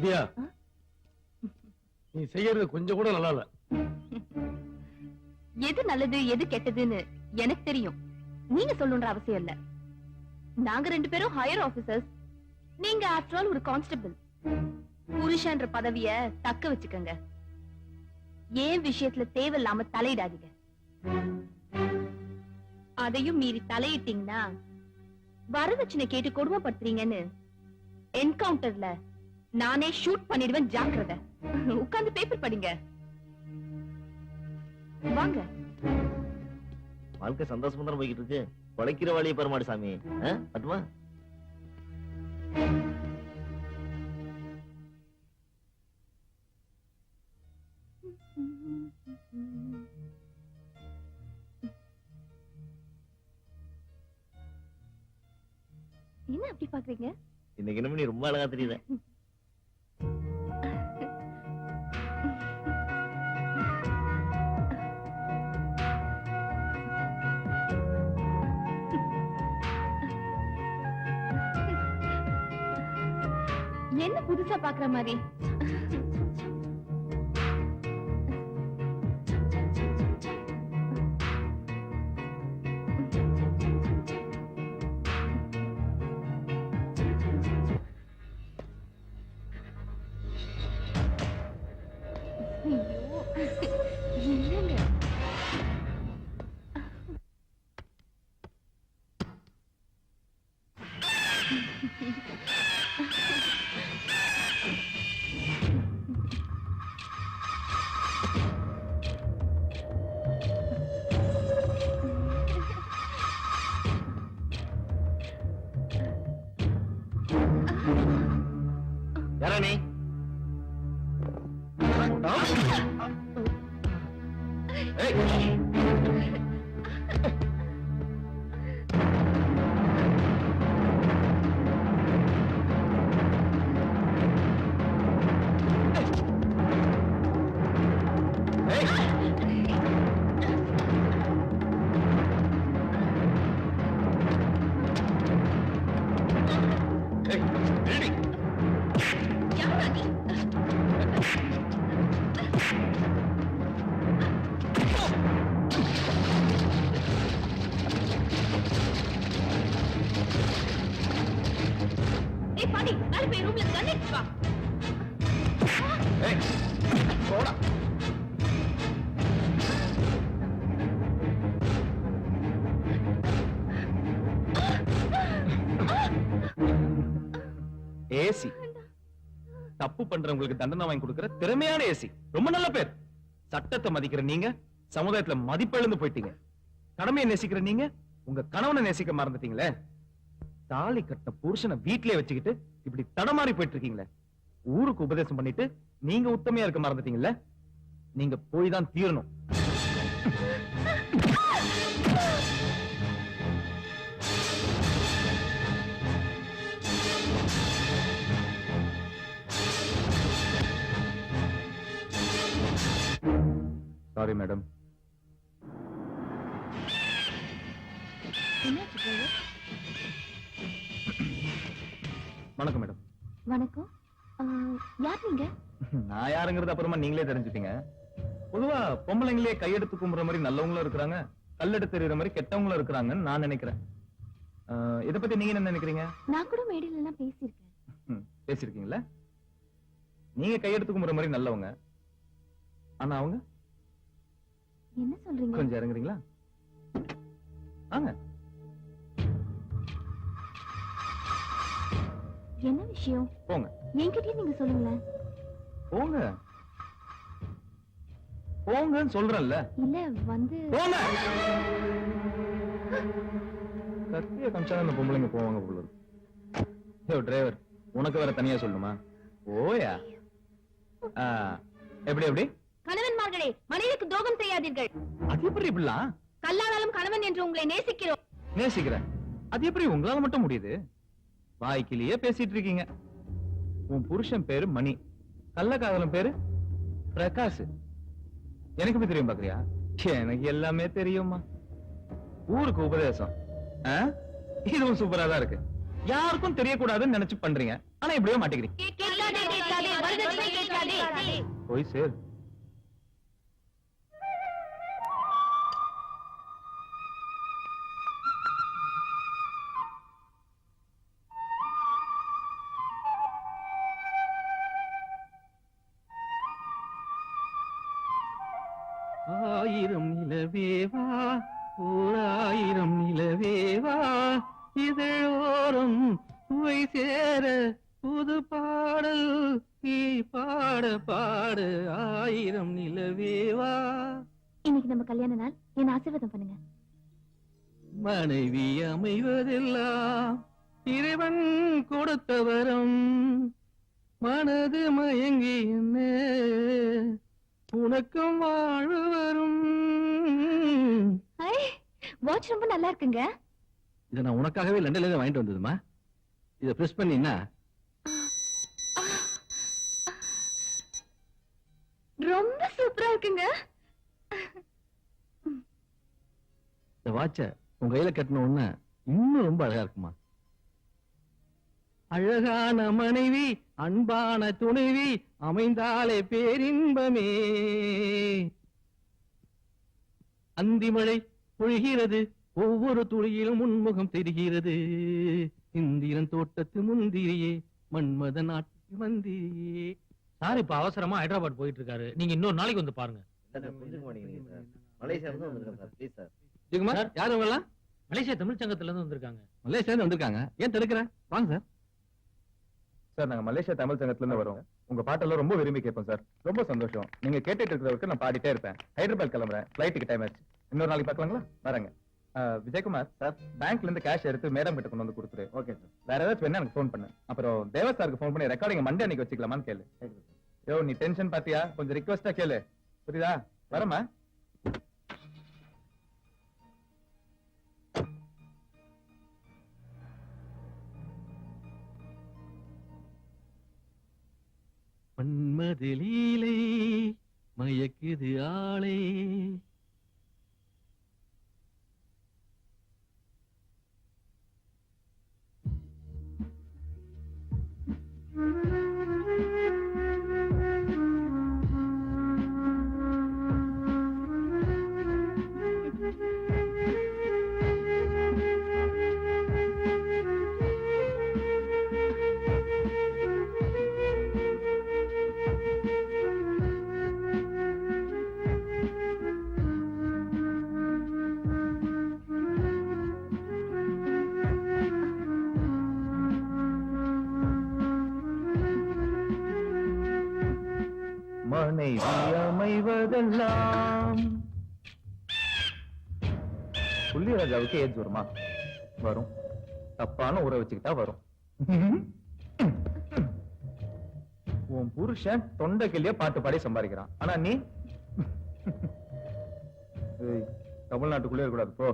வித்யா, நீ செய்யறது கொஞ்சம் கூட நல்லா இல்ல. எது நல்லது எது கெட்டதுன்னு எனக்கு தெரியும். நீங்க சொல்லணும்ன்ற அவசியம் இல்ல. நாங்க 2 பேரும் ஹையர் ஆபீசர்ஸ், நீங்க ஆஃப்டர் ஆல் ஒரு கான்ஸ்டபிள். புருஷன்ற பதவிய தக்க வச்சுக்கங்க. ஏன் விஷயத்துல தேவையில்லாம தலையிடாதீங்க. அதையும் மீறி தலையிட்டீங்கன்னா வரதட்சணை கேட்டு கொடுமைப்படுத்துறீங்கன்னு என்கவுண்டர்ல நானே ஷூட் பண்ணிடுவேன். ஜாக்கிரதை. உட்கார்ந்து பேப்பர் படிங்க. வாங்க. வாழ்க்கை சந்தோஷமா தான் போய்கிட்டு இருக்கு. உழைக்கிற வழியை பெறமாடு சாமி. அதுமா என்ன அப்படி பாக்குறீங்க? இன்னைக்கு என்ன நீ ரொம்ப அழகா தெரியுத. என்ன புதுசா பாக்குற மாதிரி? என்னங்க யாரா நீ? ஏசி தப்பு பண்றவங்களுக்கு தண்டனை வாங்கி கொடுக்கிற திறமையான ஏசி. ரொம்ப நல்ல பேர். சட்டத்தை மதிக்கிற நீங்க சமுதாயத்துல மதிப்பிழந்து போயிட்டீங்க. கடமையை நேசிக்கிற நீங்க உங்க கணவனை நேசிக்க மறந்துட்டீங்களே. தாலி கட்ட புருஷனை வீட்லயே வச்சுக்கிட்டு இப்படி தடமாறி போயிட்டு இருக்கீங்களே. ஊருக்கு உபதேசம் பண்ணிட்டு நீங்க உத்தமையா இருக்க மறந்துட்டீங்கல்ல. நீங்க போய் தான் தீரணும். Sorry madam. வணக்கம் மேடம். வணக்கம். யார் நீங்க? நான் யாருங்கிறது அப்புறமா நீங்களே தெரிஞ்சுட்டீங்க. பொதுவா பொம்பளைங்களே கையெடுத்து கும்புற மாதிரி நல்லவங்களும் இருக்கிறாங்க, கல்லெடுத்து தெரியுற மாதிரி கெட்டவங்களும் இருக்கிறாங்கன்னு நான் நினைக்கிறேன். இத பத்தி நீங்க என்ன நினைக்கிறீங்க? நான் கூட மேடையில எல்லாம் பேசியிருக்கேன். பேசிருக்கீங்களா? நீங்க கையெடுத்து கும்புற மாதிரி நல்லவங்க, ஆனா அவங்க என்ன சொல்றீங்க? கொஞ்சம் இறங்குறீங்களா? வாங்க. என்ன விஷயம்? போங்க. என்கிட்டயே நீங்க சொல்லுங்களேன். போங்க போங்கன்னு சொல்றேன்ல. இல்ல வந்து போங்க. கத்திய கமிச்சா அந்த பொம்பளைங்க போவாங்க போல இருக்கு. ஏய் டிரைவர், உனக்கு வேற தனியா சொல்லணுமா? ஓயா. எப்படி எப்படி? கணவன்மார்களே, மனைவிக்கு துரோகம் செய்யாதீர்கள். அது எப்படி இப்படிலாம்? கல்லானாலும் கணவன் என்று உங்களை நேசிக்கிறோம். நேசிக்கிறேன். அது எப்படி உங்களால மட்டும் முடியுது? வாய்க்கிலேயே பேசிட்டு இருக்கீங்க. உன் புருஷன் பேரு மணி, கள்ளக்காதலன் பேரு பிரகாஷ். எனக்கு எப்படி தெரியும் பாக்குறியா? எனக்கு எல்லாமே தெரியுமா. ஊருக்கு உபதேசம். இதுவும் சூப்பரா தான் இருக்கு. யாருக்கும் தெரியக்கூடாதுன்னு நினைச்சு பண்றீங்க, ஆனா எப்படியோ மாட்டேங்கிறீங்க. போய் சேர். ஆயிரம் நிலவேவா ஓர் ஆயிரம் நிலவேவா இதழோரம் சுவை சேர புது பாடல் நீ பாட பாட ஆயிரம் நிலவேவா. இன்னைக்கு நம்ம கல்யாண நாள், என்ன ஆசீர்வாதம் பண்ணுங்க. மனைவி அமைவதெல்லாம் இறைவன் கொடுத்த வரம். மனது மயங்கி என்ன உனக்கும் வாழ்வு வரும். வாட்ச் ரொம்ப நல்லா இருக்குங்க. இதை நான் உனக்காகவே லண்டன்ல இருந்து வாங்கிட்டு வந்ததுமா. இதை பிரஸ் பண்ணினா ரொம்ப சூப்பரா இருக்குங்க. இந்த வாட்ச உன் கையில கட்டின உடனே இன்னும் ரொம்ப அழகா இருக்குமா. அழகான மனைவி அன்பான துணைவி அமைந்தாலே பேரின்பமே. அந்திமழை பொழிகிறது ஒவ்வொரு துளியிலும் முன்முகம் தெரிகிறது. இந்திரன் தோட்டத்து முந்திரியே மன்மத நாட்டு மந்திரியே. சார் இப்ப அவசரமா ஹைதராபாத் போயிட்டு இருக்காரு. நீங்க இன்னொரு நாளைக்கு வந்து பாருங்க. சார் புரிஞ்சுக்க மாட்டேங்கிறீங்க சார். மலேசியால இருந்து வந்திருக்கேன் sir. Please sir. Jegumar sir. யார் அவங்கலாம்? மலேசியா தமிழ் சங்கத்துல இருந்து வந்திருக்காங்க. மலேசியா இருந்து வந்திருக்காங்க. ஏன் தடுக்கிற? வாங்க சார். சார் நாங்க மலேசியா தமிழ் சங்கத்துல இருந்து வரோம். உங்க பாட்டெல்லாம் ரொம்ப விரும்பி கேட்போம் சார். ரொம்ப சந்தோஷம். நீங்க கேட்டுட்டு இருக்கிறவருக்கு நான் பாடிட்டே இருப்பேன். ஹைதராபாத் கிளம்புறேன். ஃபிளைட்டுக்கு டைம் ஆச்சு. இன்னொரு நாளைக்கு பார்க்கலாங்களா? வரேங்க. விஜயகுமார் சார், பேங்க்ல இருந்து கேஷ் எடுத்து மேடம் கிட்ட கொண்டு வந்து கொடுத்துரு. Okay sir. வேற ஏதாச்சும் வேணா எனக்கு ஃபோன் பண்ணு. அப்புறம் தேவ சாருக்கு ஃபோன் பண்ணி ரெக்கார்டிங் மண்டே அன்னைக்கு வச்சுக்கலாமான்னு கேளு. யோ நீ டென்ஷன் பாத்தியா? கொஞ்சம் ரிக்வெஸ்டா கேளு. புரியுதா? வரமா? மன்மத லீலை மயக்குது ஆளே. மனைவி அமைவதெல்லாம் புள்ளிராஜாவுக்கு ஏஜ் வருமா? வரும். தப்பான உறவை வச்சுக்கிட்டா வரும். உன் புருஷன் தொண்டை கிளிய பாட்டு பாடி சம்பாதிக்கிறான். ஆனா நீ ஏய், தமிழ்நாட்டுக்குள்ளே இருக்கக்கூடாது போ.